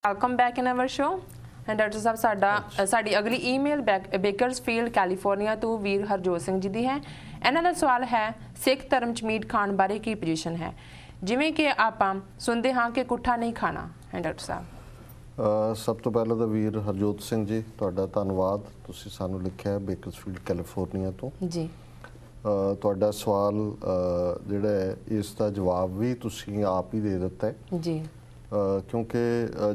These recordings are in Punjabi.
Welcome back in our show and doctor साहब साडी अगली ईमेल बेकर्सफील्ड कैलीफोर्निया तो वीर हरजोत सिंह जी दी है। इन्हां दा सवाल है सिख धर्म च मीट खाण बारे की पोजीशन है, जिवें कि आपां सुनते हाँ कि कुट्ठा नहीं खाना है। डॉक्टर साहब सब तो पहले तो वीर हरजोत सिंह जी तुहाडा धन्नवाद, तुसीं सानूं लिखिआ है बेकर्सफील्ड कैलीफोर्निया तो जी। तुहाडा सवाल जिहड़ा है इसका जवाब भी तुसीं आप ही दे दिता है जी, क्योंकि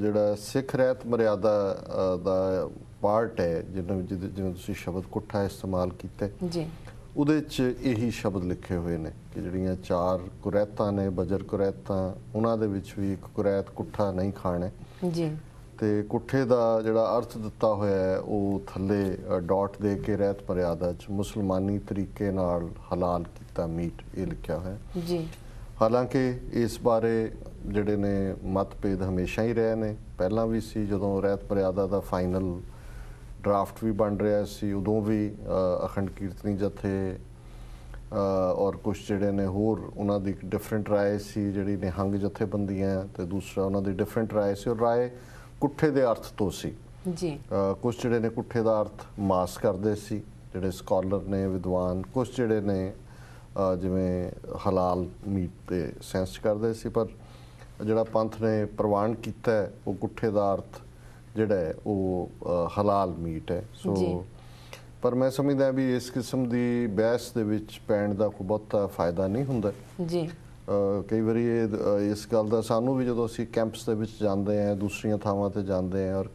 जिहड़ा सिख रहत मर्यादा दा पार्ट है जिवें तुसीं शब्द कुट्ठा इस्तेमाल कीता जी, ਉਹਦੇ 'ਚ ਇਹੀ ਸ਼ਬਦ ਲਿਖੇ ਹੋਏ ਨੇ ਕਿ ਜਿਹੜੀਆਂ 4 ਕੁਰੈਤਾਂ ਨੇ ਬਜਰ ਕੁਰੈਤਾਂ ਉਹਨਾਂ ਦੇ ਵਿੱਚ ਵੀ ਇੱਕ ਕੁਰੈਤ ਕੁੱਠਾ ਨਹੀਂ ਖਾਣਾ ਜੀ। ਤੇ ਕੁੱਠੇ ਦਾ ਜਿਹੜਾ ਅਰਥ ਦਿੱਤਾ ਹੋਇਆ ਹੈ ਉਹ ਥੱਲੇ ਡਾਟ ਦੇ ਕੇ ਰਹਿਤ ਮਰਿਆਦਾ 'ਚ ਮੁਸਲਮਾਨੀ ਤਰੀਕੇ ਨਾਲ ਹਲਾਲ ਕੀਤਾ ਮੀਟ ਇਹ ਲਿਖਿਆ ਹੋਇਆ ਜੀ। ਹਾਲਾਂਕਿ ਇਸ ਬਾਰੇ ਜਿਹੜੇ ਨੇ ਮਤਭੇਦ ਹਮੇਸ਼ਾ ਹੀ ਰਹੇ ਨੇ, ਪਹਿਲਾਂ ਵੀ ਸੀ ਜਦੋਂ ਰਹਿਤ ਮਰਿਆਦਾ ਦਾ ਫਾਈਨਲ ड्राफ्ट भी बन रहा सी उदों भी अखंड कीर्तनी जथे और कुछ जिहड़े ने होर उन्हां दी डिफरेंट राय सी जिहड़ी निहंग जथेबंदियां ते दूसरा उन्हां दी डिफरेंट राय सी और राय कुट्ठे दे अर्थ तो सी जी। कुछ जिहड़े ने कुट्ठे दा अर्थ मास करदे सी जिहड़े स्कॉलर ने विद्वान, कुछ जिहड़े ने जिवें हलाल मीट दे सेंस करदे सी, पर जिहड़ा पंथ ने प्रवान कीता है वो कुट्ठे दा अर्थ ਜਿਹੜਾ ਉਹ ਹਲਾਲ ਮੀਟ ਹੈ। ਸੋ ਪਰ ਮੈਂ ਸਮਝਦਾ ਵੀ ਇਸ ਕਿਸਮ ਦੀ ਬਹਿਸ ਦੇ ਵਿੱਚ ਪੈਣ ਦਾ ਕੋਈ ਬਹੁਤਾ ਫਾਇਦਾ ਨਹੀਂ ਹੁੰਦਾ ਜੀ। ਕਈ ਵਾਰੀ ਇਸ ਗੱਲ ਦਾ ਸਾਨੂੰ ਵੀ ਜਦੋਂ ਅਸੀਂ ਕੈਂਪਸ ਦੇ ਵਿੱਚ ਜਾਂਦੇ ਹਾਂ, ਦੂਸਰੀਆਂ ਥਾਵਾਂ ਤੇ ਜਾਂਦੇ ਹਾਂ, ਔਰ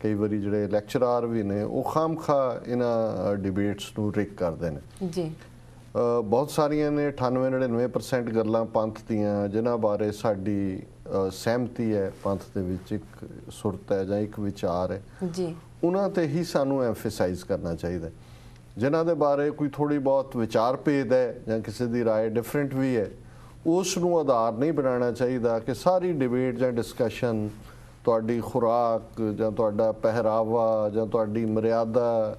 ਕਈ ਵਾਰੀ ਜਿਹੜੇ ਲੈਕਚਰਾਰ ਵੀ ਨੇ ਉਹ ਖਾਮਖਾ ਇਹਨਾਂ ਡਿਬੇਟਸ ਨੂੰ ਰਿਕ ਕਰਦੇ ਨੇ ਜੀ। ਬਹੁਤ ਸਾਰੀਆਂ ਨੇ 98-99% ਗੱਲਾਂ ਪੰਥ ਦੀਆਂ ਜਿਨ੍ਹਾਂ ਬਾਰੇ ਸਾਡੀ ਸਹਿਮਤੀ ਹੈ, ਪੰਥ ਦੇ ਵਿੱਚ ਇੱਕ ਸੁਰਤ ਹੈ ਜਾਂ ਇੱਕ ਵਿਚਾਰ ਹੈ ਜੀ, ਉਹਨਾਂ ਤੇ ਹੀ ਸਾਨੂੰ ਐਮਫੇਸਾਈਜ਼ ਕਰਨਾ ਚਾਹੀਦਾ। ਜਿਨ੍ਹਾਂ ਦੇ ਬਾਰੇ ਕੋਈ ਥੋੜ੍ਹੀ ਬਹੁਤ ਵਿਚਾਰ ਭੇਦ ਹੈ ਜਾਂ ਕਿਸੇ ਦੀ ਰਾਏ ਡਿਫਰੈਂਟ ਵੀ ਹੈ, ਉਸ ਨੂੰ ਆਧਾਰ ਨਹੀਂ ਬਣਾਉਣਾ ਚਾਹੀਦਾ ਕਿ ਸਾਰੀ ਡਿਬੇਟ ਜਾਂ ਡਿਸਕਸ਼ਨ ਤੁਹਾਡੀ ਖੁਰਾਕ ਜਾਂ ਤੁਹਾਡਾ ਪਹਿਰਾਵਾ ਜਾਂ ਤੁਹਾਡੀ ਮਰਿਆਦਾ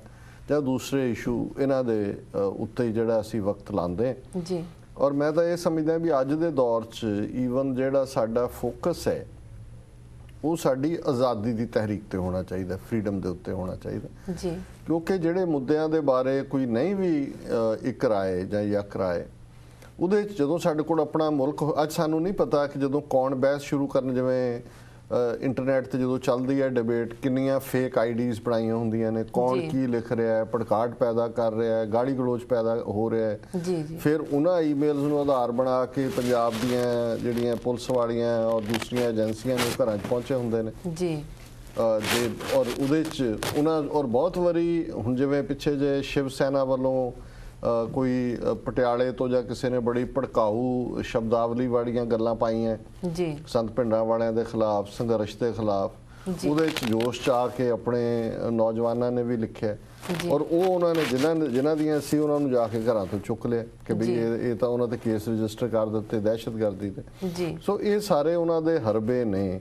ਜਾਂ ਦੂਸਰੇ ਇਸ਼ੂ ਇਹਨਾਂ ਦੇ ਉੱਤੇ ਜਿਹੜਾ ਅਸੀਂ ਵਕਤ ਲਾਉਂਦੇ ਜੀ। ਔਰ ਮੈਂ ਤਾਂ ਇਹ ਸਮਝਦਾ ਵੀ ਅੱਜ ਦੇ ਦੌਰ 'ਚ ਈਵਨ ਜਿਹੜਾ ਸਾਡਾ ਫੋਕਸ ਹੈ ਉਹ ਸਾਡੀ ਆਜ਼ਾਦੀ ਦੀ ਤਹਿਰੀਕ ਤੇ ਹੋਣਾ ਚਾਹੀਦਾ, ਫਰੀडम ਦੇ ਉੱਤੇ ਹੋਣਾ ਚਾਹੀਦਾ ਜੀ। ਕਿਉਂਕਿ ਜਿਹੜੇ ਮੁੱਦਿਆਂ ਦੇ ਬਾਰੇ ਕੋਈ ਨਹੀਂ ਵੀ ਇੱਕ ਰਾਏ ਜਾਂ ਯਕ ਰਾਏ, ਉਹਦੇ 'ਚ ਜਦੋਂ ਸਾਡੇ ਕੋਲ ਆਪਣਾ ਮੁਲਕ ਅੱਜ ਸਾਨੂੰ ਨਹੀਂ ਪਤਾ ਕਿ ਜਦੋਂ ਕੌਣ ਬਹਿਸ ਸ਼ੁਰੂ ਕਰਨ, ਜਿਵੇਂ ਇੰਟਰਨੈਟ ਤੇ ਜਦੋਂ ਚੱਲਦੀ ਹੈ ਡਿਬੇਟ, ਕਿੰਨੀਆਂ ਫੇਕ ਆਈਡੀਜ਼ ਬਣਾਈਆਂ ਹੁੰਦੀਆਂ ਨੇ, ਕੌਣ ਕੀ ਲਿਖ ਰਿਹਾ ਹੈ, ਭੜਕਾਟ ਪੈਦਾ ਕਰ ਰਿਹਾ ਹੈ, ਗਾਲੀ ਗਲੋਚ ਪੈਦਾ ਹੋ ਰਿਹਾ ਹੈ ਜੀ। ਫਿਰ ਉਹਨਾਂ ਈਮੇਲਸ ਨੂੰ ਆਧਾਰ ਬਣਾ ਕੇ ਪੰਜਾਬ ਦੀਆਂ ਜਿਹੜੀਆਂ ਪੁਲਿਸ ਵਾਲੀਆਂ ਔਰ ਦੂਸਰੀਆਂ ਏਜੰਸੀਆਂ ਨੇ ਘਰਾਂ 'ਚ ਪਹੁੰਚੇ ਹੁੰਦੇ ਨੇ ਜੀ। ਔਰ ਉਹਦੇ 'ਚ ਉਹਨਾਂ ਔਰ ਬਹੁਤ ਵਾਰੀ ਹੁਣ ਜਿਵੇਂ ਪਿੱਛੇ ਜੇ ਸ਼ਿਵ ਸੈਨਾ ਵੱਲੋਂ ਕੋਈ ਪਟਿਆਲੇ ਤੋਂ ਜਾਂ ਕਿਸੇ ਨੇ ਬੜੀ ਭੜਕਾਊ ਸ਼ਬਦਾਵਲੀ ਵਾਲੀਆਂ ਗੱਲਾਂ ਪਾਈਆਂ ਜੀ ਸੰਤ ਭਿੰਡਰਾਂ ਵਾਲਿਆਂ ਦੇ ਖਿਲਾਫ, ਸੰਘਰਸ਼ ਦੇ ਖਿਲਾਫ, ਉਹਦੇ 'ਚ ਜੋਸ਼ 'ਚ ਆ ਕੇ ਆਪਣੇ ਨੌਜਵਾਨਾਂ ਨੇ ਵੀ ਲਿਖਿਆ ਔਰ ਉਹ ਉਹਨਾਂ ਨੇ ਜਿਨ੍ਹਾਂ ਦੀਆਂ ਸੀ ਉਹਨਾਂ ਨੂੰ ਜਾ ਕੇ ਘਰਾਂ ਤੋਂ ਚੁੱਕ ਲਿਆ ਕਿ ਵੀ ਇਹ ਤਾਂ ਉਹਨਾਂ ਤੇ ਕੇਸ ਰਜਿਸਟਰ ਕਰ ਦਿੱਤੇ ਦਹਿਸ਼ਤਗਰਦੀ ਦੇ ਜੀ। ਸੋ ਇਹ ਸਾਰੇ ਉਹਨਾਂ ਦੇ ਹਰਬੇ ਨੇ।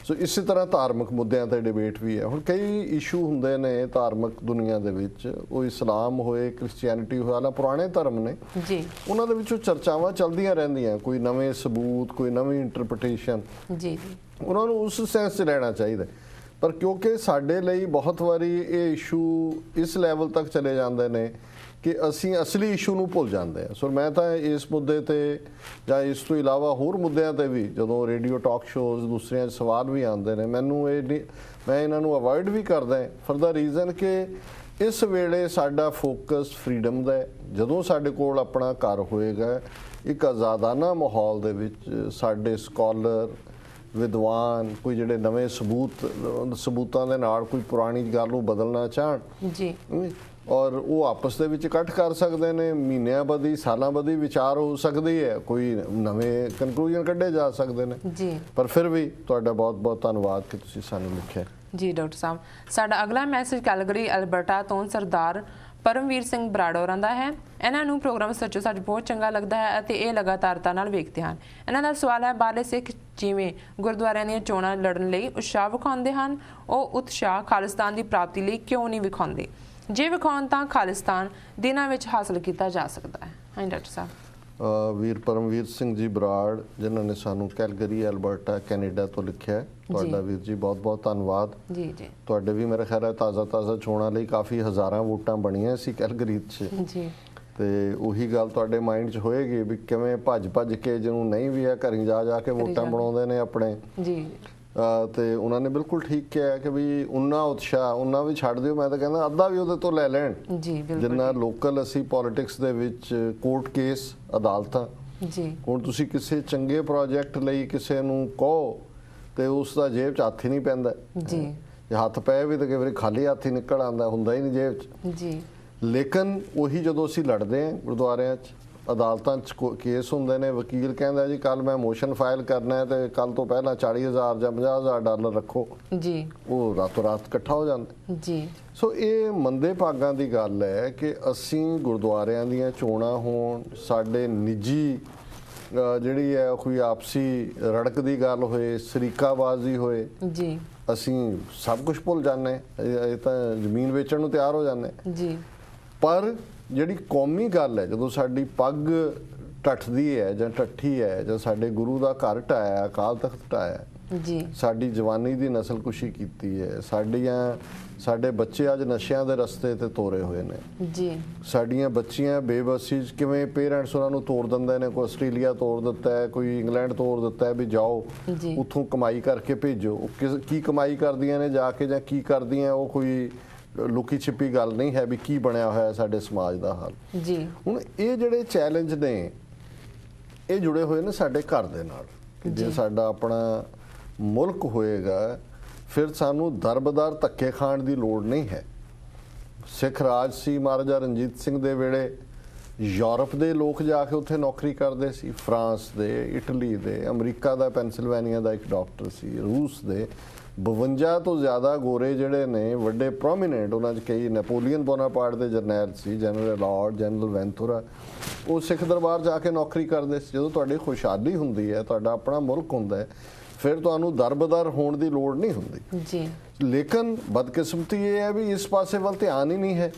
ਸੋ ਇਸੇ ਤਰ੍ਹਾਂ ਧਾਰਮਿਕ ਮੁੱਦਿਆਂ ਤੇ ਡਿਬੇਟ ਵੀ ਹੈ। ਹੁਣ ਕਈ ਇਸ਼ੂ ਹੁੰਦੇ ਨੇ ਧਾਰਮਿਕ ਦੁਨੀਆ ਦੇ ਵਿੱਚ, ਉਹ ਇਸਲਾਮ ਹੋਏ, ਕ੍ਰਿਸਚੀਅਨਿਟੀ ਹੋਇਆ, ਨਾ ਪੁਰਾਣੇ ਧਰਮ ਨੇ ਜੀ, ਉਹਨਾਂ ਦੇ ਵਿੱਚੋਂ ਚਰਚਾਵਾਂ ਚੱਲਦੀਆਂ ਰਹਿੰਦੀਆਂ, ਕੋਈ ਨਵੇਂ ਸਬੂਤ, ਕੋਈ ਨਵੀਂ ਇੰਟਰਪ੍ਰੀਟੇਸ਼ਨ ਜੀ, ਉਹਨਾਂ ਨੂੰ ਉਸ ਸੈਂਸ 'ਚ ਲੈਣਾ ਚਾਹੀਦਾ। ਪਰ ਕਿਉਂਕਿ ਸਾਡੇ ਲਈ ਬਹੁਤ ਵਾਰੀ ਇਹ ਇਸ਼ੂ ਇਸ ਲੈਵਲ ਤੱਕ ਚਲੇ ਜਾਂਦੇ ਨੇ ਕਿ ਅਸੀਂ ਅਸਲੀ ਇਸ਼ੂ ਨੂੰ ਭੁੱਲ ਜਾਂਦੇ ਹਾਂ। ਸੋ ਮੈਂ ਤਾਂ ਇਸ ਮੁੱਦੇ ਤੇ ਜਾਂ ਇਸ ਤੋਂ ਇਲਾਵਾ ਹੋਰ ਮੁੱਦਿਆਂ ਤੇ ਵੀ ਜਦੋਂ ਰੇਡੀਓ ਟਾਕ ਸ਼ੋਜ਼ ਦੂਸਰਿਆਂ 'ਚ ਸਵਾਲ ਵੀ ਆਉਂਦੇ ਨੇ, ਮੈਨੂੰ ਮੈਂ ਇਹਨਾਂ ਨੂੰ ਅਵੋਇਡ ਵੀ ਕਰਦਾ ਫॉर द ਰੀਜ਼ਨ ਕਿ ਇਸ ਵੇਲੇ ਸਾਡਾ ਫੋਕਸ ਫਰੀडम ਦਾ ਹੈ। ਜਦੋਂ ਸਾਡੇ ਕੋਲ ਆਪਣਾ ਘਰ ਹੋਏਗਾ ਇੱਕ ਆਜ਼ਾਦਾਨਾ ਮਾਹੌਲ ਦੇ ਵਿੱਚ ਸਾਡੇ ਸਕਾਲਰ, ਵਿਦਵਾਨ, ਕੋਈ ਜਿਹੜੇ ਨਵੇਂ ਸਬੂਤਾਂ ਦੇ ਨਾਲ ਕੋਈ ਪੁਰਾਣੀ ਗੱਲ ਨੂੰ ਬਦਲਣਾ ਚਾਹਣ ਜੀ ਔਰ ਉਹ ਆਪਸ ਦੇ ਵਿੱਚ ਇਕੱਠ ਕਰ ਸਕਦੇ ਨੇ, ਮਹੀਨਿਆਂ ਬੱਧੀ ਸਾਲਾਂ ਬੱਧੀ ਵਿਚਾਰ ਹੋ ਸਕਦੀ ਹੈ, ਕੋਈ ਨਵੇਂ ਕਨਕਲੂਜਨ ਕੱਢੇ ਜਾ ਸਕਦੇ ਨੇ ਜੀ। ਪਰ ਫਿਰ ਵੀ ਤੁਹਾਡਾ ਬਹੁਤ ਬਹੁਤ ਧੰਨਵਾਦ ਕਿ ਤੁਸੀਂ ਸਾਨੂੰ ਲਿਖਿਆ ਜੀ। ਡਾਕਟਰ ਸਾਹਿਬ ਸਾਡਾ ਅਗਲਾ ਮੈਸੇਜ ਕੈਲਗਰੀ ਅਲਬਰਟਾ ਤੋਂ ਸਰਦਾਰ परमवीर सिंह बराड़ होरां दा है। इन्हां नूं प्रोग्राम सच्चो सच बहुत चंगा लगता है अते इह लगातारता नाल वेखदे हन। इन्हां दा सवाल है बाहरले सिख जिवें गुरुद्वारियां दीयां चोणां लड़न लई उत्साह विखाउंदे हन, ਉਹ ਉਤਸ਼ਾਹ ਖਾਲਿਸਤਾਨ ਦੀ ਪ੍ਰਾਪਤੀ ਲਈ ਕਿਉਂ ਨਹੀਂ ਵਿਖਾਉਂਦੇ? ਜੇ ਵਿਖਾਉਣ ਤਾਂ ਖਾਲਿਸਤਾਨ ਦਿਨਾਂ ਵਿੱਚ ਹਾਸਲ ਕੀਤਾ ਜਾ ਸਕਦਾ ਹੈ। ਹਾਂਜੀ ਡਾਕਟਰ ਸਾਹਿਬ। ਵੀਰ ਪਰਮਵੀਰ ਸਿੰਘ ਜੀ ਬਰਾੜ ਜਿਨ੍ਹਾਂ ਨੇ ਸਾਨੂੰ ਕੈਲਗਰੀ ਐਲਬਰਟਾ ਕੈਨੇਡਾ ਤੋਂ ਲਿਖਿਆ ਹੈ। ਤੁਹਾਡਾ ਵੀਰ ਜੀ ਬਹੁਤ ਬਹੁਤ ਧੰਨਵਾਦ ਜੀ। ਤੁਹਾਡੇ ਵੀ ਮੇਰੇ ਖਿਆਲ ਹੈ ਤਾਜ਼ਾ ਚੋਣਾਂ ਲਈ ਕਾਫੀ ਹਜ਼ਾਰਾਂ ਵੋਟਾਂ ਬਣੀਆਂ ਸੀ ਕੈਲਗਰੀ 'ਚ ਜੀ, ਤੇ ਉਹੀ ਗੱਲ ਤੁਹਾਡੇ ਮਾਈਂਡ 'ਚ ਹੋਏਗੀ ਵੀ ਕਿਵੇਂ ਭੱਜ ਕੇ ਜਿਹਨੂੰ ਨਹੀਂ ਵੀ ਹੈ ਘਰੀ ਜਾ ਕੇ ਵੋਟਾਂ ਬਣਾਉਂਦੇ ਨੇ ਆਪਣੇ ਜੀ। ਤੇ ਉਹਨਾਂ ਨੇ ਬਿਲਕੁਲ ਠੀਕ ਕਿਹਾ ਕਿ ਵੀ ਉਨਾ ਉਤਸ਼ਾਹ ਉਹਨਾਂ ਵੀ ਛੱਡ ਦਿਓ, ਮੈਂ ਤਾਂ ਕਹਿੰਦਾ ਅੱਧਾ ਵੀ ਉਹਦੇ ਤੋਂ ਲੈ ਲੈਣ ਜੀ, ਜਿੰਨਾ ਲੋਕਲ ਅਸੀਂ ਪੋਲਿਟਿਕਸ ਦੇ ਵਿੱਚ ਕੋਰਟ ਕੇਸ ਅਦਾਲਤਾਂ ਜੀ। ਹੁਣ ਤੁਸੀਂ ਕਿਸੇ ਚੰਗੇ ਪ੍ਰੋਜੈਕਟ ਲਈ ਕਿਸੇ ਨੂੰ ਕਹੋ ਤੇ ਉਸ ਦਾ ਜੇਬ 'ਚ ਹੱਥ ਹੀ ਨਹੀਂ ਪੈਂਦਾ ਜੀ, ਜੇ ਹੱਥ ਪਏ ਵੀ ਤਾਂ ਕਈ ਵਾਰੀ ਖਾਲੀ ਹੱਥ ਹੀ ਨਿਕਲ ਆਉਂਦਾ, ਹੁੰਦਾ ਹੀ ਨਹੀਂ ਜੇਬ 'ਚ ਜੀ। ਲੇਕਿਨ ਉਹੀ ਜਦੋਂ ਅਸੀਂ ਲੜਦੇ ਹਾਂ ਗੁਰਦੁਆਰਿਆਂ 'ਚ ਅਦਾਲਤਾਂ 'ਚ ਕੇਸ ਹੁੰਦੇ ਨੇ, ਵਕੀਲ ਕਹਿੰਦਾ ਜੀ ਕੱਲ ਮੈਂ ਮੋਸ਼ਨ ਫਾਈਲ ਕਰਨਾ ਹੈ ਤੇ ਕੱਲ ਤੋਂ ਪਹਿਲਾਂ 40,000 ਜਾਂ 50,000 ਡਾਲਰ ਰੱਖੋ ਜੀ, ਉਹ ਰਾਤੋਂ ਰਾਤ ਇਕੱਠਾ ਹੋ ਜਾਂਦਾ ਜੀ। ਸੋ ਇਹ ਮੰਦੇ ਭਾਗਾਂ ਦੀ ਗੱਲ ਹੈ ਕਿ ਅਸੀਂ ਗੁਰਦੁਆਰਿਆਂ ਦੀਆਂ ਚੋਣਾਂ ਹੋਣ, ਸਾਡੇ ਨਿੱਜੀ ਜਿਹੜੀ ਹੈ ਕੋਈ ਆਪਸੀ ਰੜਕ ਦੀ ਗੱਲ ਹੋਏ, ਸ਼ਰੀਕਾਬਾਜ਼ੀ ਹੋਏ ਜੀ, ਅਸੀਂ ਸਭ ਕੁਝ ਭੁੱਲ ਜਾਂਦੇ, ਇਹ ਤਾਂ ਜ਼ਮੀਨ ਵੇਚਣ ਨੂੰ ਤਿਆਰ ਹੋ ਜਾਂਦੇ ਜੀ। ਪਰ ਜਿਹੜੀ ਕੌਮੀ ਗੱਲ ਹੈ, ਜਦੋਂ ਸਾਡੀ ਪੱਗ ਟੱਠਦੀ ਹੈ ਜਾਂ ਟੱਠੀ ਹੈ, ਜਾਂ ਸਾਡੇ ਗੁਰੂ ਦਾ ਘਰ ਢਾਇਆ, ਅਕਾਲ ਤਖਤ ਢਾਇਆ ਜੀ, ਸਾਡੀ ਜਵਾਨੀ ਦੀ ਨਸਲਕੁਸ਼ੀ ਕੀਤੀ ਹੈ, ਸਾਡੇ ਬੱਚੇ ਅੱਜ ਨਸ਼ਿਆਂ ਦੇ ਰਸਤੇ ਤੇ ਤੋਰੇ ਹੋਏ ਨੇ ਜੀ, ਸਾਡੀਆਂ ਬੱਚੀਆਂ ਬੇਬਸੀ 'ਚ ਕਿਵੇਂ ਪੇਰੈਂਟਸ ਉਹਨਾਂ ਨੂੰ ਤੋੜ ਦਿੰਦੇ ਨੇ, ਕੋਈ ਆਸਟ੍ਰੇਲੀਆ ਤੋੜ ਦਿੱਤਾ ਹੈ, ਕੋਈ ਇੰਗਲੈਂਡ ਤੋੜ ਦਿੱਤਾ ਹੈ ਵੀ ਜਾਓ ਉੱਥੋਂ ਕਮਾਈ ਕਰਕੇ ਭੇਜੋ। ਉਹ ਕੀ ਕਮਾਈ ਕਰਦੀਆਂ ਨੇ ਜਾ ਕੇ ਜਾਂ ਕੀ ਕਰਦੀਆਂ, ਉਹ ਕੋਈ ਲੁਕੀ ਛਿਪੀ ਗੱਲ ਨਹੀਂ ਹੈ ਵੀ ਕੀ ਬਣਿਆ ਹੋਇਆ ਸਾਡੇ ਸਮਾਜ ਦਾ ਹਾਲ ਜੀ। ਹੁਣ ਇਹ ਜਿਹੜੇ ਚੈਲੰਜ ਨੇ ਇਹ ਜੁੜੇ ਹੋਏ ਨੇ ਸਾਡੇ ਘਰ ਦੇ ਨਾਲ, ਕਿ ਜੇ ਸਾਡਾ ਆਪਣਾ ਮੁਲਕ ਹੋਏਗਾ ਫਿਰ ਸਾਨੂੰ ਦਰਬਦਰ ਧੱਕੇ ਖਾਣ ਦੀ ਲੋੜ ਨਹੀਂ ਹੈ। ਸਿੱਖ ਰਾਜ ਸੀ ਮਹਾਰਾਜਾ ਰਣਜੀਤ ਸਿੰਘ ਦੇ ਵੇਲੇ, ਯੂਰਪ ਦੇ ਲੋਕ ਜਾ ਕੇ ਉੱਥੇ ਨੌਕਰੀ ਕਰਦੇ ਸੀ, ਫਰਾਂਸ ਦੇ, ਇਟਲੀ ਦੇ, ਅਮਰੀਕਾ ਦਾ ਪੈਨਸਿਲਵੇਨੀਆ ਦਾ ਇੱਕ ਡਾਕਟਰ ਸੀ, ਰੂਸ ਦੇ 52 ਤੋਂ ਜ਼ਿਆਦਾ ਗੋਰੇ ਜਿਹੜੇ ਨੇ ਵੱਡੇ ਪ੍ਰੋਮੀਨੈਂਟ, ਉਹਨਾਂ 'ਚ ਕਈ ਨੈਪੋਲੀਅਨ ਬੋਨਾਪਾਰਟ ਦੇ ਜਰਨੈਲ ਸੀ, ਜਨਰਲ ਲਾਰਡ, ਜਨਰਲ ਵੈਂਥੂਰਾ, ਉਹ ਸਿੱਖ ਦਰਬਾਰ ਜਾ ਕੇ ਨੌਕਰੀ ਕਰਦੇ ਸੀ। ਜਦੋਂ ਤੁਹਾਡੀ ਖੁਸ਼ਹਾਲੀ ਹੁੰਦੀ ਹੈ, ਤੁਹਾਡਾ ਆਪਣਾ ਮੁਲਕ ਹੁੰਦਾ ਹੈ, ਫਿਰ ਤੁਹਾਨੂੰ ਦਰਬਦਰ ਹੋਣ ਦੀ ਲੋੜ ਨਹੀਂ ਹੁੰਦੀ ਜੀ। ਲੇਕਿਨ ਬਦਕਿਸਮਤੀ ਇਹ ਹੈ ਵੀ ਇਸ ਪਾਸੇ ਵੱਲ ਧਿਆਨ ਹੀ ਨਹੀਂ ਹੈ,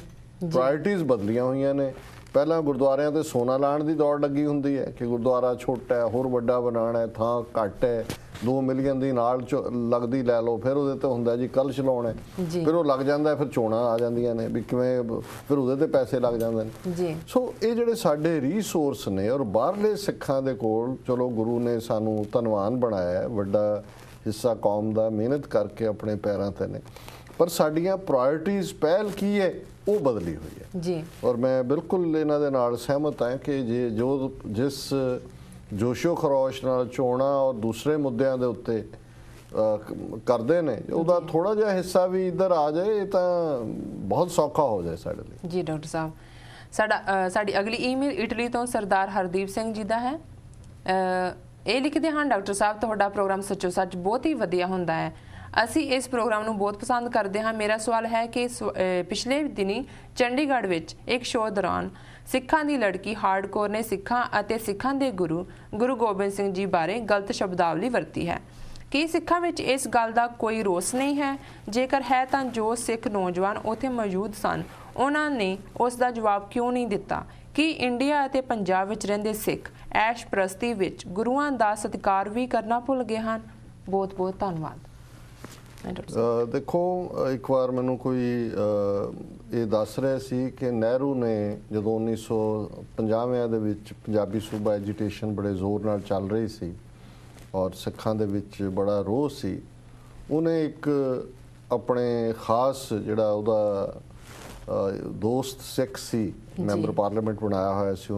ਪ੍ਰਾਇਰਟੀਜ਼ ਬਦਲੀਆਂ ਹੋਈਆਂ ਨੇ। ਪਹਿਲਾਂ ਗੁਰਦੁਆਰਿਆਂ ਤੇ ਸੋਨਾ ਲਾਉਣ ਦੀ ਦੌੜ ਲੱਗੀ ਹੁੰਦੀ ਹੈ ਕਿ ਗੁਰਦੁਆਰਾ ਛੋਟਾ ਹੈ, ਹੋਰ ਵੱਡਾ ਬਣਾਉਣਾ ਹੈ, ਥਾਂ ਘੱਟ ਹੈ, 2 ਮਿਲੀਅਨ ਦੀ ਨਾਲ ਲੱਗਦੀ ਲੈ ਲਓ, ਫਿਰ ਉਹਦੇ ਤੇ ਹੁੰਦਾ ਜੀ ਕਲਸ਼ ਲਾਉਣਾ, ਫਿਰ ਉਹ ਲੱਗ ਜਾਂਦਾ, ਫਿਰ ਚੋਣਾਂ ਆ ਜਾਂਦੀਆਂ ਨੇ ਵੀ ਕਿਵੇਂ, ਫਿਰ ਉਹਦੇ ਤੇ ਪੈਸੇ ਲੱਗ ਜਾਂਦੇ ਨੇ ਜੀ। ਸੋ ਇਹ ਜਿਹੜੇ ਸਾਡੇ ਰੀਸੋਰਸ ਨੇ, ਔਰ ਬਾਹਰਲੇ ਸਿੱਖਾਂ ਦੇ ਕੋਲ, ਚਲੋ ਗੁਰੂ ਨੇ ਸਾਨੂੰ ਧਨਵਾਨ ਬਣਾਇਆ, ਵੱਡਾ ਹਿੱਸਾ ਕੌਮ ਦਾ ਮਿਹਨਤ ਕਰਕੇ ਆਪਣੇ ਪੈਰਾਂ ਤੇ ਨੇ, ਪਰ ਸਾਡੀਆਂ ਪ੍ਰਾਇਰਟੀਜ਼ ਪਹਿਲ ਕੀ ਹੈ ਉਹ ਬਦਲੀ ਹੋਈ ਹੈ ਜੀ। ਔਰ ਮੈਂ ਬਿਲਕੁਲ ਇਹਨਾਂ ਦੇ ਨਾਲ ਸਹਿਮਤ ਹਾਂ ਕਿ ਜੇ ਜਿਸ ਜੋਸ਼ੋ ਖਰੋਸ਼ ਨਾਲ ਚੋਣਾਂ ਔਰ ਦੂਸਰੇ ਮੁੱਦਿਆਂ ਦੇ ਉੱਤੇ ਕਰਦੇ ਨੇ, ਉਹਦਾ ਥੋੜਾ ਜਿਹਾ ਹਿੱਸਾ ਵੀ ਇੱਧਰ ਆ ਜਾਏ, ਇਹ ਤਾਂ ਬਹੁਤ ਸੌਖਾ ਹੋ ਜਾਏ ਸਾਡੇ ਲਈ ਜੀ। ਡਾਕਟਰ ਸਾਹਿਬ, ਸਾਡੀ ਅਗਲੀ ਈਮੇਲ ਇਟਲੀ ਤੋਂ ਸਰਦਾਰ ਹਰਦੀਪ ਸਿੰਘ ਜੀ ਦਾ ਹੈ। ਇਹ ਲਿਖਦੇ ਹਨ, ਡਾਕਟਰ ਸਾਹਿਬ ਤੁਹਾਡਾ ਪ੍ਰੋਗਰਾਮ ਸੱਚੋ ਸੱਚ ਬਹੁਤ ਹੀ ਵਧੀਆ ਹੁੰਦਾ ਹੈ, ਅਸੀਂ ਇਸ ਪ੍ਰੋਗਰਾਮ ਨੂੰ ਬਹੁਤ ਪਸੰਦ ਕਰਦੇ ਹਾਂ। ਮੇਰਾ ਸਵਾਲ ਹੈ ਕਿ ਪਿਛਲੇ ਦਿਨੀ ਚੰਡੀਗੜ੍ਹ ਵਿੱਚ ਇੱਕ ਸ਼ੋਅ ਦੌਰਾਨ ਸਿੱਖਾਂ ਦੀ ਲੜਕੀ ਹਾਰਡਕੋਰ ਨੇ ਸਿੱਖਾਂ ਅਤੇ ਸਿੱਖਾਂ ਦੇ ਗੁਰੂ ਗੋਬਿੰਦ ਸਿੰਘ ਜੀ ਬਾਰੇ ਗਲਤ ਸ਼ਬਦਾਵਲੀ ਵਰਤੀ ਹੈ। ਕੀ ਸਿੱਖਾਂ ਵਿੱਚ ਇਸ ਗੱਲ ਦਾ ਕੋਈ ਰੋਸ ਨਹੀਂ ਹੈ? ਜੇਕਰ ਹੈ ਤਾਂ ਜੋ ਸਿੱਖ ਨੌਜਵਾਨ ਉੱਥੇ ਮੌਜੂਦ ਸਨ ਉਹਨਾਂ ਨੇ ਉਸ ਦਾ ਜਵਾਬ ਕਿਉਂ ਨਹੀਂ ਦਿੱਤਾ? ਕੀ ਇੰਡੀਆ ਅਤੇ ਪੰਜਾਬ ਵਿੱਚ ਰਹਿੰਦੇ ਸਿੱਖ ਐਸ਼ ਪ੍ਰਸਤੀ ਵਿੱਚ ਗੁਰੂਆਂ ਦਾ ਸਤਿਕਾਰ ਵੀ ਕਰਨਾ ਭੁੱਲ ਗਏ ਹਨ? ਬਹੁਤ ਬਹੁਤ ਧੰਨਵਾਦ। ਦੇਖੋ, ਇੱਕ ਵਾਰ ਮੈਨੂੰ ਕੋਈ ਇਹ ਦੱਸ ਰਿਹਾ ਸੀ ਕਿ ਨਹਿਰੂ ਨੇ ਜਦੋਂ 1950 ਦੇ ਵਿੱਚ ਪੰਜਾਬੀ ਸੂਬਾ ਐਜੀਟੇਸ਼ਨ ਬੜੇ ਜ਼ੋਰ ਨਾਲ ਚੱਲ ਰਹੀ ਸੀ ਔਰ ਸਿੱਖਾਂ ਦੇ ਵਿੱਚ ਬੜਾ ਰੋਹ ਸੀ, ਉਹਨੇ ਇੱਕ ਆਪਣੇ ਖਾਸ ਜਿਹੜਾ ਉਹਦਾ ਦੋਸਤ ਸਿੱਖ ਸੀ, ਮੈਂਬਰ ਪਾਰਲੀਮੈਂਟ ਬਣਾਇਆ ਹੋਇਆ ਸੀ,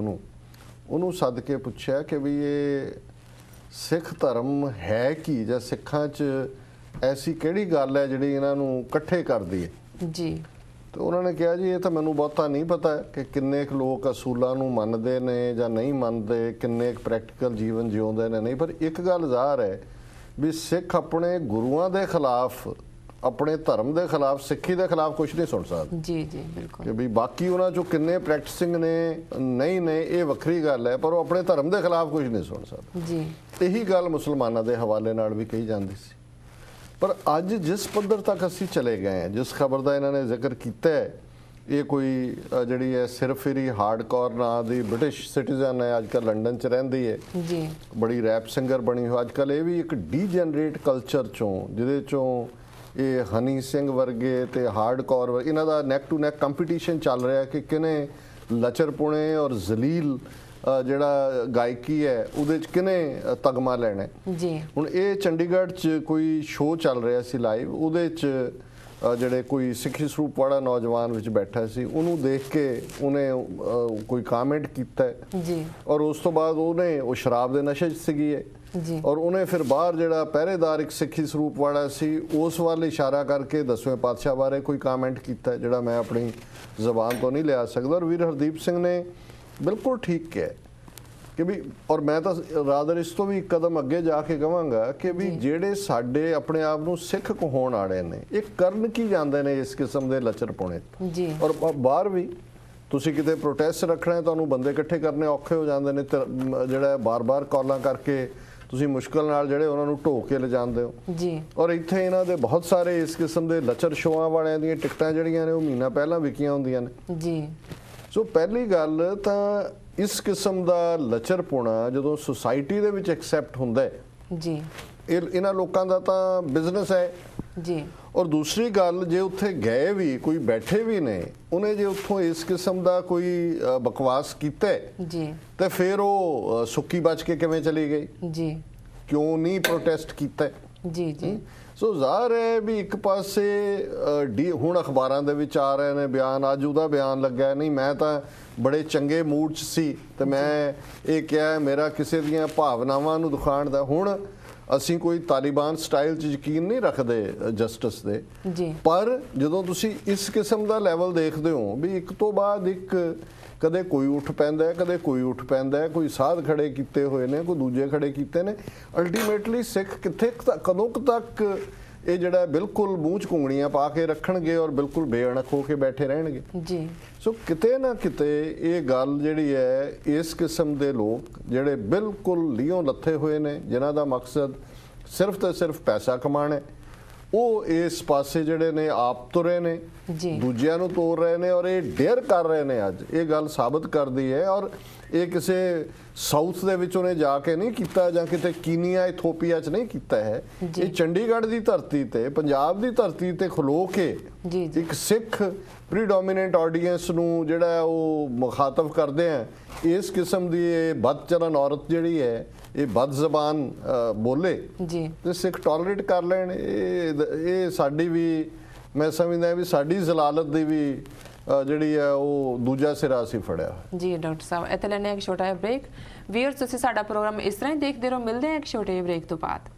ਉਹਨੂੰ ਸੱਦ ਕੇ ਪੁੱਛਿਆ ਕਿ ਵੀ ਇਹ ਸਿੱਖ ਧਰਮ ਹੈ ਕੀ, ਜਾਂ ਸਿੱਖਾਂ 'ਚ ਐਸੀ ਕਿਹੜੀ ਗੱਲ ਹੈ ਜਿਹੜੀ ਇਹਨਾਂ ਨੂੰ ਇਕੱਠੇ ਕਰਦੀ ਹੈ ਜੀ। ਤੇ ਉਹਨਾਂ ਨੇ ਕਿਹਾ ਜੀ ਇਹ ਤਾਂ ਮੈਨੂੰ ਬਹੁਤਾ ਨਹੀਂ ਪਤਾ ਕਿ ਕਿੰਨੇ ਕੁ ਲੋਕ ਅਸੂਲਾਂ ਨੂੰ ਮੰਨਦੇ ਨੇ ਜਾਂ ਨਹੀਂ ਮੰਨਦੇ, ਕਿੰਨੇ ਕੁ ਪ੍ਰੈਕਟੀਕਲ ਜੀਵਨ ਜਿਉਂਦੇ ਨੇ ਨਹੀਂ, ਪਰ ਇੱਕ ਗੱਲ ਜ਼ਾਹਰ ਹੈ ਵੀ ਸਿੱਖ ਆਪਣੇ ਗੁਰੂਆਂ ਦੇ ਖਿਲਾਫ, ਆਪਣੇ ਧਰਮ ਦੇ ਖਿਲਾਫ, ਸਿੱਖੀ ਦੇ ਖਿਲਾਫ ਕੁਝ ਨਹੀਂ ਸੁਣ ਸਕਦੇ ਜੀ ਜੀ ਬਿਲਕੁਲ। ਕਿ ਵੀ ਬਾਕੀ ਉਹਨਾਂ ਚੋਂ ਕਿੰਨੇ ਪ੍ਰੈਕਟਿਸਿੰਗ ਨੇ ਨਹੀਂ ਨੇ ਇਹ ਵੱਖਰੀ ਗੱਲ ਹੈ, ਪਰ ਉਹ ਆਪਣੇ ਧਰਮ ਦੇ ਖਿਲਾਫ ਕੁਝ ਨਹੀਂ ਸੁਣ ਸਕਦੇ ਜੀ। ਇਹੀ ਗੱਲ ਮੁਸਲਮਾਨਾਂ ਦੇ ਹਵਾਲੇ ਨਾਲ ਵੀ ਕਹੀ ਜਾਂਦੀ ਸੀ। ਪਰ ਅੱਜ ਜਿਸ ਪੱਧਰ ਤੱਕ ਅਸੀਂ ਚਲੇ ਗਏ ਹਾਂ, ਜਿਸ ਖਬਰ ਦਾ ਇਹਨਾਂ ਨੇ ਜ਼ਿਕਰ ਕੀਤਾ ਹੈ ਇਹ ਕੋਈ ਜਿਹੜੀ ਹੈ ਸਿਰਫ ਹੀ ਹਾਰਡਕੋਰ ਨਾਂ ਦੀ ਬ੍ਰਿਟਿਸ਼ ਸਿਟੀਜ਼ਨ ਹੈ, ਅੱਜ ਕੱਲ੍ਹ ਲੰਡਨ 'ਚ ਰਹਿੰਦੀ ਹੈ ਜੀ, ਬੜੀ ਰੈਪ ਸਿੰਗਰ ਬਣੀ ਹੋਈ। ਅੱਜ ਕੱਲ੍ਹ ਇਹ ਵੀ ਇੱਕ ਡੀਜਨਰੇਟ ਕਲਚਰ 'ਚੋਂ, ਜਿਹਦੇ 'ਚੋਂ ਇਹ ਹਨੀ ਸਿੰਘ ਵਰਗੇ ਤੇ ਹਾਰਡਕੋਰ ਇਹਨਾਂ ਦਾ ਨੈਕ ਟੂ ਨੈਕ ਕੰਪੀਟੀਸ਼ਨ ਚੱਲ ਰਿਹਾ ਕਿ ਕਿਹਨੇ ਲਚਰਪੁਣੇ ਔਰ ਜ਼ਲੀਲ ਜਿਹੜਾ ਗਾਇਕੀ ਹੈ ਉਹਦੇ 'ਚ ਕਿਹਨੇ ਤਗਮਾ ਲੈਣਾ ਜੀ। ਹੁਣ ਇਹ ਚੰਡੀਗੜ੍ਹ 'ਚ ਕੋਈ ਸ਼ੋਅ ਚੱਲ ਰਿਹਾ ਸੀ ਲਾਈਵ, ਉਹਦੇ 'ਚ ਜਿਹੜੇ ਕੋਈ ਸਿੱਖੀ ਸਰੂਪ ਵਾਲਾ ਨੌਜਵਾਨ ਵਿੱਚ ਬੈਠਾ ਸੀ, ਉਹਨੂੰ ਦੇਖ ਕੇ ਉਹਨੇ ਕੋਈ ਕਾਮੈਂਟ ਕੀਤਾ ਜੀ, ਔਰ ਉਸ ਤੋਂ ਬਾਅਦ ਉਹਨੇ ਉਹ ਸ਼ਰਾਬ ਦੇ ਨਸ਼ੇ 'ਚ ਸੀਗੀ ਹੈ ਜੀ, ਔਰ ਉਹਨੇ ਫਿਰ ਬਾਹਰ ਜਿਹੜਾ ਪਹਿਰੇਦਾਰ ਇੱਕ ਸਿੱਖੀ ਸਰੂਪ ਵਾਲਾ ਸੀ ਉਸ ਵੱਲ ਇਸ਼ਾਰਾ ਕਰਕੇ 10ਵੇਂ ਪਾਤਸ਼ਾਹ ਬਾਰੇ ਕੋਈ ਕਾਮੈਂਟ ਕੀਤਾ ਜਿਹੜਾ ਮੈਂ ਆਪਣੀ ਜ਼ਬਾਨ ਤੋਂ ਨਹੀਂ ਲਿਆ ਸਕਦਾ। ਔਰ ਵੀਰ ਹਰਦੀਪ ਸਿੰਘ ਨੇ ਬਿਲਕੁਲ ਠੀਕ ਕਿਹਾ ਕਿ ਵੀ, ਔਰ ਮੈਂ ਤਾਂ ਰਾਦਰ ਇਸ ਤੋਂ ਵੀ ਇੱਕ ਕਦਮ ਅੱਗੇ ਜਾ ਕੇ ਕਹਾਂਗਾ ਕਿ ਵੀ ਜਿਹੜੇ ਸਾਡੇ ਆਪਣੇ ਆਪ ਨੂੰ ਸਿੱਖ ਕਹਾਉਣ ਵਾਲੇ ਨੇ, ਇਹ ਕਰਨ ਕੀ ਜਾਂਦੇ ਨੇ ਇਸ ਕਿਸਮ ਦੇ ਲਚਰਪੁਣੇ ਜੀ। ਔਰ ਬਾਹਰ ਵੀ ਤੁਸੀਂ ਕਿਤੇ ਪ੍ਰੋਟੈਸਟ ਰੱਖਣਾ, ਤੁਹਾਨੂੰ ਬੰਦੇ ਇਕੱਠੇ ਕਰਨੇ ਔਖੇ ਹੋ ਜਾਂਦੇ ਨੇ, ਜਿਹੜਾ ਬਾਰ-ਬਾਰ ਕਾਲਾਂ ਕਰਕੇ ਤੁਸੀਂ ਮੁਸ਼ਕਲ ਨਾਲ ਜਿਹੜੇ ਉਹਨਾਂ ਨੂੰ ਢੋ ਕੇ ਲਿਜਾਂਦੇ ਹੋ ਜੀ। ਔਰ ਇੱਥੇ ਇਹਨਾਂ ਦੇ ਬਹੁਤ ਸਾਰੇ ਇਸ ਕਿਸਮ ਦੇ ਲਚਰ ਸ਼ੋਆਂ ਵਾਲਿਆਂ ਦੀਆਂ ਟਿਕਟਾਂ ਜਿਹੜੀਆਂ ਨੇ ਉਹ ਮਹੀਨਾ ਪਹਿਲਾਂ ਵਿਕੀਆਂ ਹੁੰਦੀਆਂ ਨੇ ਜੀ। ਸੋ ਪਹਿਲੀ ਗੱਲ ਤਾਂ ਇਸ ਕਿਸਮ ਦਾ ਲਚਰਪੁਣਾ ਜਦੋਂ ਸੁਸਾਇਟੀ ਦੇ ਵਿੱਚ ਐਕਸੈਪਟ ਹੁੰਦਾ ਹੈ ਜੀ, ਇਹਨਾਂ ਲੋਕਾਂ ਦਾ ਤਾਂ ਬਿਜ਼ਨਸ ਹੈ ਜੀ। ਔਰ ਦੂਸਰੀ ਗੱਲ, ਜੇ ਉੱਥੇ ਗਏ ਵੀ ਕੋਈ ਬੈਠੇ ਵੀ ਨੇ, ਉਹਨੇ ਜੇ ਉੱਥੋਂ ਇਸ ਕਿਸਮ ਦਾ ਕੋਈ ਬਕਵਾਸ ਕੀਤਾ ਜੀ ਤੇ ਫਿਰ ਉਹ ਸੁੱਕੀ ਬਚ ਕੇ ਕਿਵੇਂ ਚਲੀ ਗਈ ਜੀ, ਕਿਉਂ ਨਹੀਂ ਪ੍ਰੋਟੈਸਟ ਕੀਤਾ ਜੀ ਜੀ। ਸੋ ਜ਼ਾਹਰ ਹੈ ਵੀ ਇੱਕ ਪਾਸੇ ਹੁਣ ਅਖਬਾਰਾਂ ਦੇ ਵਿੱਚ ਆ ਰਹੇ ਨੇ ਬਿਆਨ, ਅੱਜ ਉਹਦਾ ਬਿਆਨ ਲੱਗਾ ਨਹੀਂ ਮੈਂ ਤਾਂ ਬੜੇ ਚੰਗੇ ਮੂਡ 'ਚ ਸੀ ਤੇ ਮੈਂ ਇਹ ਕਿਹਾ ਮੇਰਾ ਕਿਸੇ ਦੀਆਂ ਭਾਵਨਾਵਾਂ ਨੂੰ ਦਿਖਾਉਣ ਦਾ। ਹੁਣ ਅਸੀਂ ਕੋਈ ਤਾਲਿਬਾਨ ਸਟਾਈਲ 'ਚ ਯਕੀਨ ਨਹੀਂ ਰੱਖਦੇ ਜਸਟਿਸ ਦੇ ਜੀ, ਪਰ ਜਦੋਂ ਤੁਸੀਂ ਇਸ ਕਿਸਮ ਦਾ ਲੈਵਲ ਦੇਖਦੇ ਹੋ ਵੀ ਇੱਕ ਤੋਂ ਬਾਅਦ ਇੱਕ ਕਦੇ ਕੋਈ ਉੱਠ ਪੈਂਦਾ, ਕਦੇ ਕੋਈ ਉੱਠ ਪੈਂਦਾ, ਕੋਈ ਸਾਧ ਖੜੇ ਕੀਤੇ ਹੋਏ ਨੇ, ਕੋਈ ਦੂਜੇ ਖੜੇ ਕੀਤੇ ਨੇ, ਅਲਟੀਮੇਟਲੀ ਸਿੱਖ ਕਿੱਥੇ ਕਦੋਂ ਤੱਕ ਇਹ ਜਿਹੜਾ ਬਿਲਕੁਲ ਮੂੰਹ 'ਚ ਘੁੰਗਣੀਆਂ ਪਾ ਕੇ ਰੱਖਣਗੇ ਔਰ ਬਿਲਕੁਲ ਬੇਅਣਖ ਹੋ ਕੇ ਬੈਠੇ ਰਹਿਣਗੇ ਜੀ। ਸੋ ਕਿਤੇ ਨਾ ਕਿਤੇ ਇਹ ਗੱਲ ਜਿਹੜੀ ਹੈ, ਇਸ ਕਿਸਮ ਦੇ ਲੋਕ ਜਿਹੜੇ ਬਿਲਕੁਲ ਲੀਓਂ ਲੱਥੇ ਹੋਏ ਨੇ, ਜਿਨ੍ਹਾਂ ਦਾ ਮਕਸਦ ਸਿਰਫ ਤੇ ਸਿਰਫ ਪੈਸਾ ਕਮਾਉਣਾ, ਉਹ ਇਸ ਪਾਸੇ ਜਿਹੜੇ ਨੇ ਆਪ ਤੁਰੇ ਨੇ, ਦੂਜਿਆਂ ਨੂੰ ਤੋੜ ਰਹੇ ਨੇ ਔਰ ਇਹ ਡੇਅਰ ਕਰ ਰਹੇ ਨੇ। ਅੱਜ ਇਹ ਗੱਲ ਸਾਬਤ ਕਰਦੀ ਹੈ ਔਰ ਇਹ ਕਿਸੇ ਸਾਊਥ ਦੇ ਵਿੱਚ ਉਹਨੇ ਜਾ ਕੇ ਨਹੀਂ ਕੀਤਾ ਜਾਂ ਕਿਤੇ ਕੀਨੀਆ ਇਥੋਪੀਆ 'ਚ ਨਹੀਂ ਕੀਤਾ ਹੈ, ਇਹ ਚੰਡੀਗੜ੍ਹ ਦੀ ਧਰਤੀ ਤੇ, ਪੰਜਾਬ ਦੀ ਧਰਤੀ ਤੇ ਖਲੋ ਕੇ ਇੱਕ ਸਿੱਖ ਪ੍ਰੀਡੋਮੀਨੈਂਟ ਆਡੀਅנס ਨੂੰ ਜਿਹੜਾ ਉਹ ਮੁਖਾਤਬ ਕਰਦੇ ਆ। ਇਸ ਕਿਸਮ ਦੀ ਇਹ ਬਦਚਲਨ ਔਰਤ ਜਿਹੜੀ ਹੈ, ਇਹ ਬਦ ਜ਼ਬਾਨ ਬੋਲੇ ਤੇ ਸਿੱਖ ਟੋਲਰੇਟ ਕਰ ਲੈਣ, ਇਹ ਸਾਡੀ ਵੀ, ਮੈਂ ਸਮਝਦਾ ਵੀ ਸਾਡੀ ਜ਼ਲਾਲਤ ਦੀ ਵੀ ਜਿਹੜੀ ਹੈ ਉਹ ਦੂਜਾ ਸਿਰਾ ਅਸੀਂ ਫੜਿਆ ਜੀ। ਡਾਕਟਰ ਸਾਹਿਬ ਇੱਥੇ ਲੈਣੇ ਇੱਕ ਛੋਟਾ ਜਿਹਾ ਬ੍ਰੇਕ। ਵੀਅਰਸ ਤੁਸੀਂ ਸਾਡਾ ਪ੍ਰੋਗਰਾਮ ਇਸ ਤਰ੍ਹਾਂ ਹੀ ਦੇਖਦੇ ਰਹੋ, ਮਿਲਦੇ ਹਾਂ ਇੱਕ ਛੋਟੇ ਜਿਹੇ ਬ੍ਰੇਕ ਤੋਂ ਬਾਅਦ।